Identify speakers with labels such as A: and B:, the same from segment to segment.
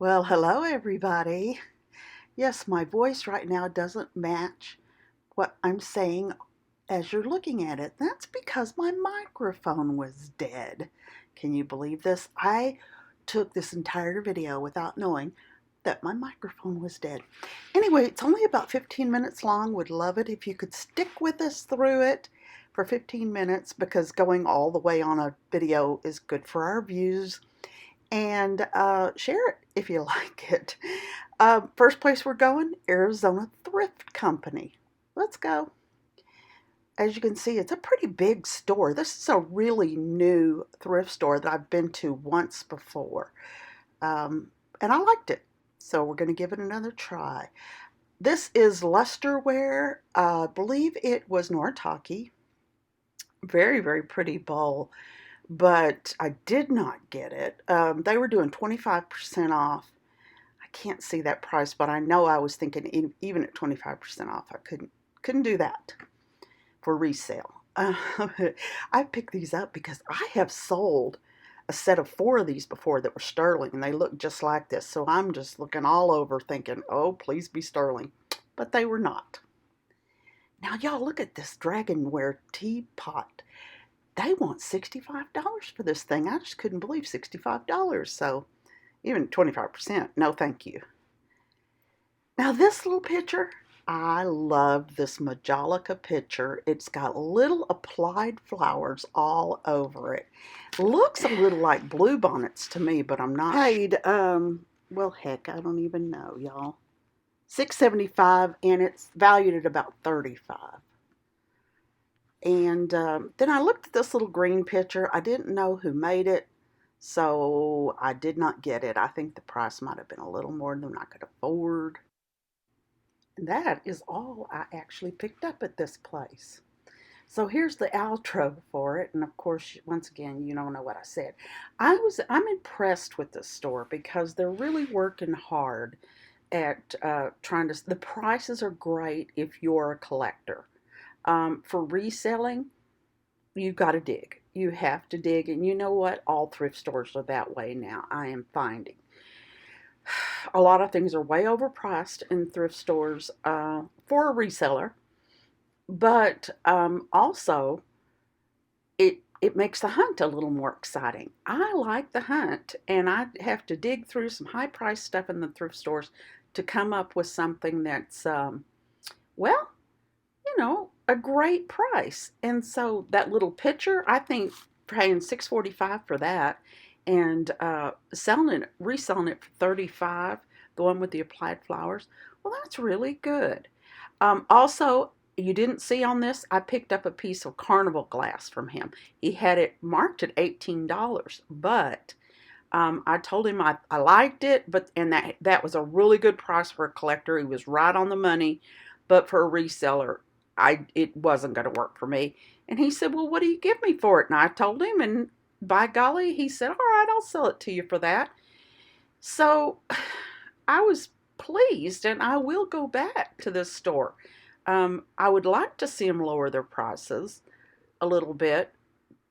A: Well, hello everybody. Yes, my voice right now doesn't match what I'm saying as you're looking at it. That's because my microphone was dead. Can you believe this? I took this entire video without knowing that my microphone was dead. Anyway, it's only about 15 minutes long. Would love it if you could stick with us through it for 15 minutes because going all the way on a video is good for our views. And share it if you like it. First place we're going, Arizona Thrift Company. Let's go. As you can see, it's a pretty big store. This is a really new thrift store that I've been to once before. And I liked it. So we're going to give it another try. This is Lusterware. I believe it was Noritake. Very, very pretty bowl. But I did not get it. They were doing 25% off. I can't see that price, but I know I was thinking even at 25% off, I couldn't do that for resale. I picked these up because I have sold a set of 4 of these before that were sterling, and they look just like this. So I'm just looking all over thinking, oh, please be sterling. But they were not. Now, y'all, look at this dragonware teapot. They want $65 for this thing. I just couldn't believe $65. So even 25%, no thank you. Now this little picture, I love this Majolica picture. It's got little applied flowers all over it. Looks a little like bluebonnets to me, but I'm not. Paid, well, heck, I don't even know, y'all. $6.75, and it's valued at about $35. And then I looked at this little green picture. I didn't know who made it, so I did not get it. I think the price might have been a little more than I could afford. And that is all I actually picked up at this place. So here's the outro for it. And of course, once again, you don't know what I said. I'm impressed with this store because they're really working hard at the prices are great if you're a collector. For reselling, you've got to dig. You have to dig. And you know what? All thrift stores are that way now, I am finding. A lot of things are way overpriced in thrift stores for a reseller. But also, it makes the hunt a little more exciting. I like the hunt, and I have to dig through some high-priced stuff in the thrift stores to come up with something that's, well, a great price. And so that little picture, I think paying $6.45 for that and reselling it for $35, the one with the applied flowers, well, that's really good. Also, you didn't see on this, I picked up a piece of carnival glass from him. He had it marked at $18, but I told him I liked it, and that was a really good price for a collector. He was right on the money, but for a reseller, it wasn't going to work for me. And he said, well, what do you give me for it? And I told him, and by golly, he said, all right, I'll sell it to you for that. So I was pleased, and I will go back to this store. I would like to see them lower their prices a little bit,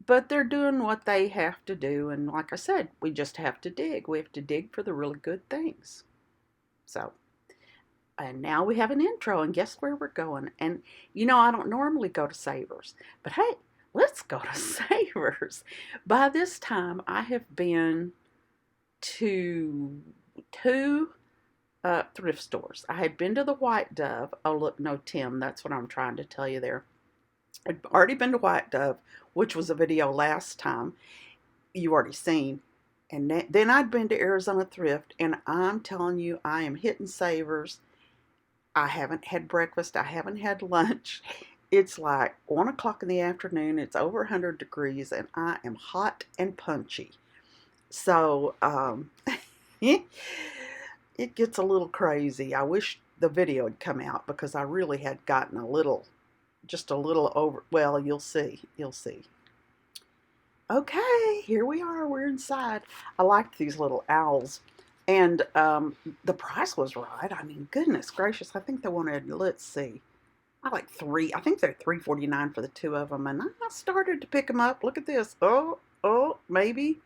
A: but they're doing what they have to do. And like I said, we just have to dig. We have to dig for the really good things. So, and now we have an intro, and guess where we're going? And I don't normally go to Savers, but hey, let's go to Savers. By this time, I have been to 2 thrift stores. I had been to the White Dove. Oh, look, no, Tim, that's what I'm trying to tell you there. I'd already been to White Dove, which was a video last time you already seen. And then I'd been to Arizona Thrift, and I'm telling you, I am hitting Savers. I haven't had breakfast. I haven't had lunch. It's like 1 o'clock in the afternoon. It's over 100 degrees, and I am hot and punchy. So, it gets a little crazy. I wish the video had come out because I really had gotten just a little over. Well, you'll see. You'll see. Okay, here we are. We're inside. I liked these little owls. And the price was right. I mean, goodness gracious. I think they wanted, let's see, I like 3. I think they're $3.49 for the 2 of them. And I started to pick them up. Look at this. Oh, maybe.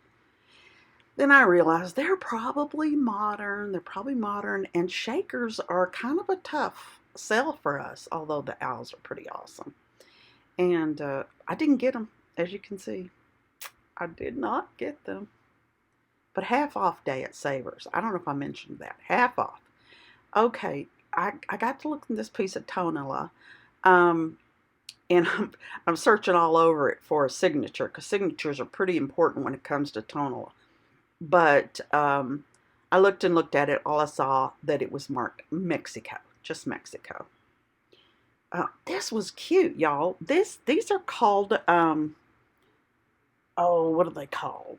A: Then I realized they're probably modern. They're probably modern, and shakers are kind of a tough sell for us, although the owls are pretty awesome. And I didn't get them, as you can see. I did not get them. But half off day at Savers. I don't know if I mentioned that. Half off. Okay, I got to look at this piece of tonilla. Um, and I'm searching all over it for a signature because signatures are pretty important when it comes to tonilla. But I looked and looked at it. All I saw that it was marked Mexico, just Mexico. This was cute, y'all. These are called oh, what are they called?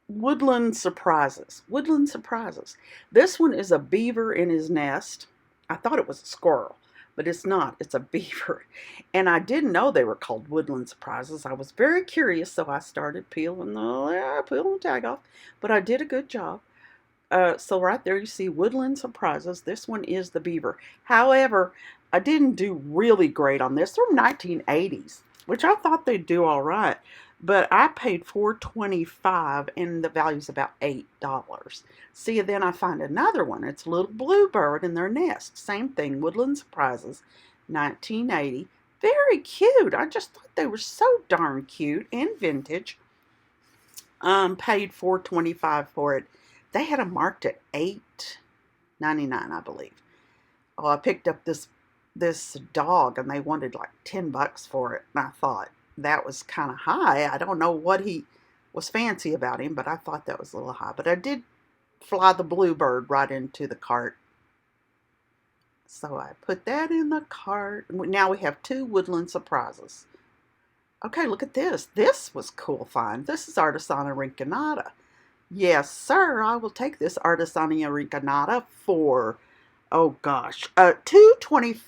A: Woodland surprises. Woodland surprises. This one is a beaver in his nest. I thought it was a squirrel, but it's not. It's a beaver. And I didn't know they were called woodland surprises. I was very curious, so I started peeling the tag off. But I did a good job. So right there you see woodland surprises. This one is the beaver. However, I didn't do really great on this. They're 1980s, which I thought they'd do all right. But I paid $4.25 and the value's about $8. See, then I find another one. It's a little bluebird in their nest. Same thing, Woodland Surprises, 1980. Very cute. I just thought they were so darn cute and vintage. Paid $4.25 for it. They had them marked at $8.99, I believe. Oh, I picked up this dog and they wanted like $10 for it, and I thought that was kind of high. I don't know what he was fancy about him, but I thought that was a little high. But I did fly the bluebird right into the cart. So I put that in the cart. Now we have 2 woodland surprises. Okay, look at this. This was cool find. This is Artisana rinconata. Yes, sir, I will take this Artisana rinconata for, oh gosh, $2.25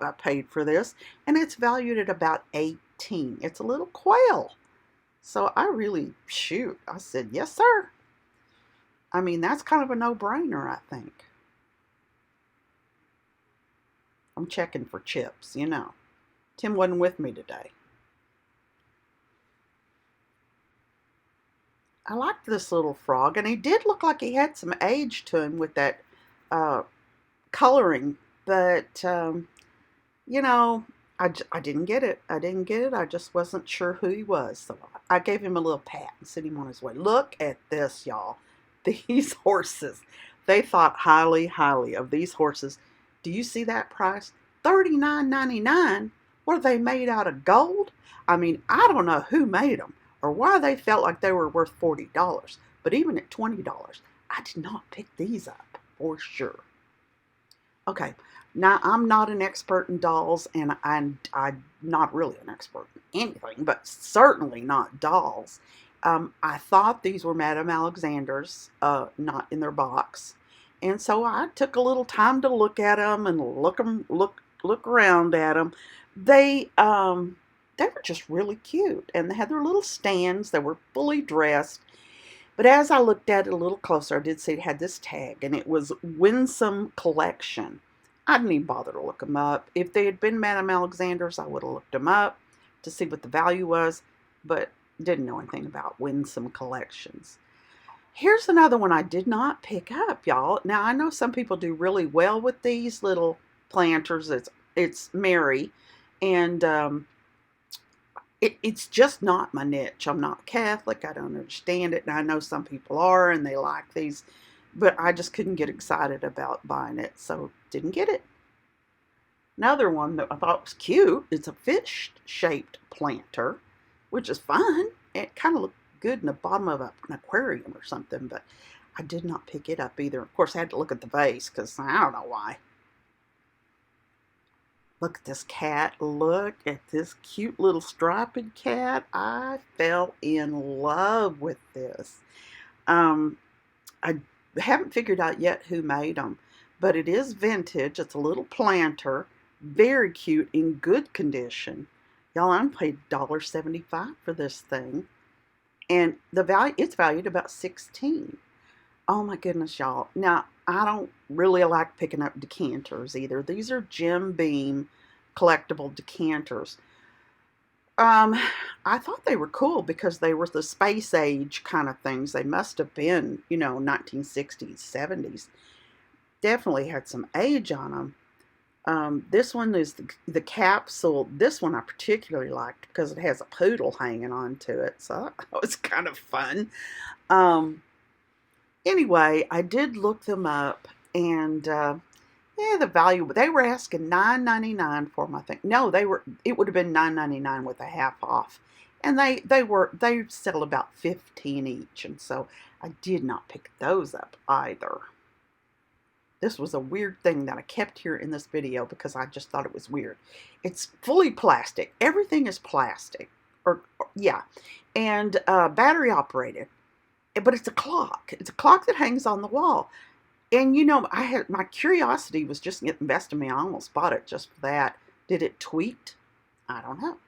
A: I paid for this, and it's valued at about $18. It's a little quail. So I really, I said, yes, sir. I mean, that's kind of a no-brainer, I think. I'm checking for chips, you know. Tim wasn't with me today. I liked this little frog, and he did look like he had some age to him with that coloring, but, you know, I didn't get it. I didn't get it. I just wasn't sure who he was. So I gave him a little pat and sent him on his way. Look at this, y'all. These horses. They thought highly, highly of these horses. Do you see that price? $39.99. What are they made out of gold? I mean, I don't know who made them or why they felt like they were worth $40. But even at $20, I did not pick these up for sure. Okay, now I'm not an expert in dolls, and I'm not really an expert in anything, but certainly not dolls. I thought these were Madame Alexander's, not in their box, and so I took a little time to look at them and look around at them. They were just really cute, and they had their little stands. They were fully dressed. But as I looked at it a little closer, I did see it had this tag, and it was Winsome Collection. I didn't even bother to look them up. If they had been Madame Alexander's, I would have looked them up to see what the value was, but didn't know anything about Winsome Collections. Here's another one I did not pick up, y'all. Now, I know some people do really well with these little planters. It's Mary, and it's just not my niche. I'm not Catholic. I don't understand it. And I know some people are and they like these, but I just couldn't get excited about buying it, so didn't get it. Another one that I thought was cute, it's a fish-shaped planter, which is fun. It kind of looked good in the bottom of an aquarium or something, but I did not pick it up either. Of course, I had to look at the vase because I don't know why. Look at this cat. Look at this cute little striped cat. I fell in love with this. I haven't figured out yet who made them, but it is vintage. It's a little planter. Very cute, in good condition. Y'all, I paid $1.75 for this thing. And it's valued about $16. Oh my goodness, y'all. Now, I don't really like picking up decanters either. These are Jim Beam collectible decanters. Um, I thought they were cool because they were the space age kind of things. They must have been, 1960s, 70s. Definitely had some age on them. This one is the capsule. This one I particularly liked because it has a poodle hanging on to it. So that was kind of fun. Um, anyway, I did look them up, and yeah, the value, they were asking $9.99 for them, I think. No, it would have been $9.99 with a half off. And they sell about 15 each, and so I did not pick those up either. This was a weird thing that I kept here in this video because I just thought it was weird. It's fully plastic. Everything is plastic. Yeah. And battery operated. But it's a clock. It's a clock that hangs on the wall. And I had my curiosity was just getting the best of me. I almost bought it just for that. Did it tweet? I don't know.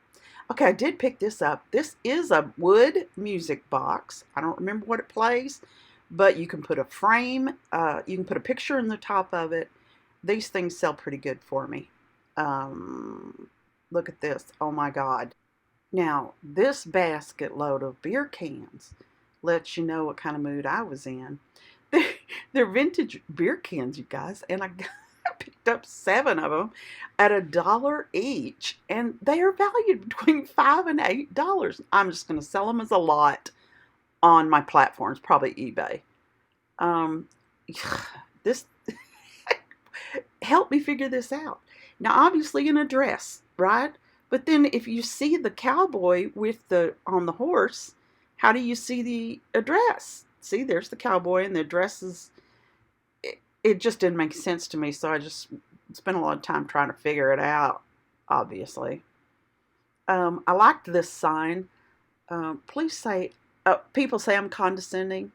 A: Okay, I did pick this up. This is a wood music box. I don't remember what it plays, but you can put a frame, you can put a picture in the top of it. These things sell pretty good for me. Look at this. Oh my God. Now, this basket load of beer cans lets you know what kind of mood I was in. They're vintage beer cans, you guys, and I picked up 7 of them at $1 each, and they are valued between $5 and $8. I'm just going to sell them as a lot on my platforms, probably eBay. This help me figure this out. Now, obviously, in a dress, right? But then, if you see the cowboy on the horse, how do you see the dress? See, there's the cowboy, and the dress is. It just didn't make sense to me, so I just spent a lot of time trying to figure it out, obviously. I liked this sign. Please say, people say I'm condescending.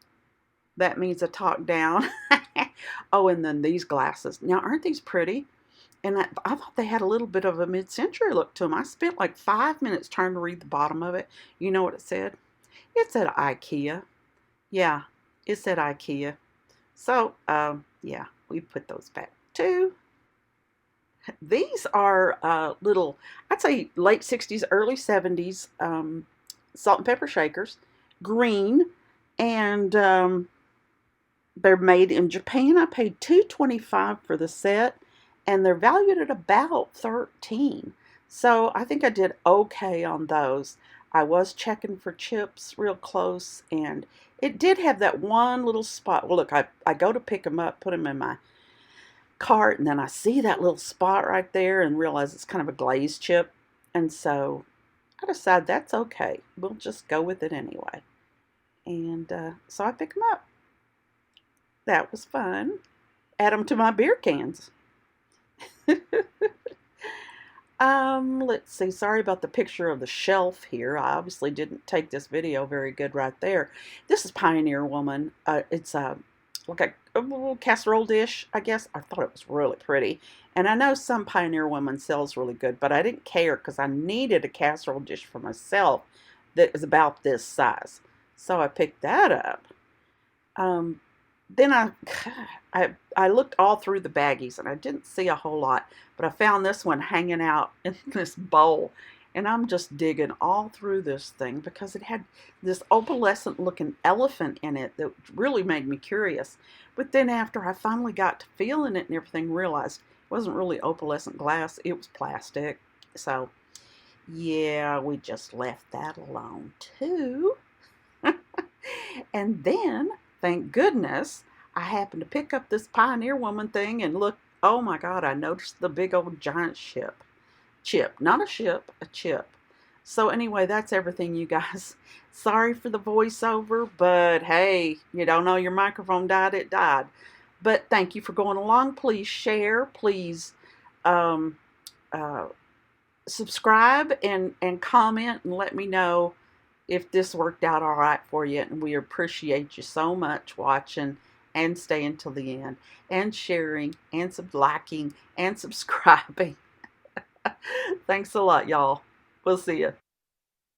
A: That means I talk down. Oh, and then these glasses. Now, aren't these pretty? And I thought they had a little bit of a mid-century look to them. I spent like 5 minutes trying to read the bottom of it. You know what it said? It said IKEA. Yeah, it said IKEA. So, yeah, we put those back too. These are little, I'd say late 60s, early 70s salt and pepper shakers, green, and they're made in Japan. I paid $2.25 for the set, and they're valued at about $13. So I think I did okay on those. I was checking for chips real close, and it did have that one little spot. Well, look, I go to pick them up, put them in my cart, and then I see that little spot right there and realize it's kind of a glazed chip. And so I decided that's okay. We'll just go with it anyway. And so I pick them up. That was fun. Add them to my beer cans. Let's see. Sorry about the picture of the shelf here. I obviously didn't take this video very good right there. This is Pioneer Woman. It's like a little casserole dish, I guess. I thought it was really pretty. And I know some Pioneer Woman sells really good, but I didn't care because I needed a casserole dish for myself that was about this size. So I picked that up. Then I looked all through the baggies and I didn't see a whole lot, but I found this one hanging out in this bowl, and I'm just digging all through this thing because it had this opalescent looking elephant in it that really made me curious. But then after I finally got to feeling it and everything, realized it wasn't really opalescent glass, it was plastic. So yeah, we just left that alone too. And then, thank goodness, I happened to pick up this Pioneer Woman thing and look, oh my God, I noticed the big old giant chip. Not a ship, a chip. So anyway, that's everything, you guys. Sorry for the voiceover, but hey, you don't know your microphone died, it died. But thank you for going along. Please share, please subscribe and comment and let me know if this worked out all right for you. And we appreciate you so much watching and staying till the end and sharing and liking and subscribing. Thanks a lot, y'all. We'll see you.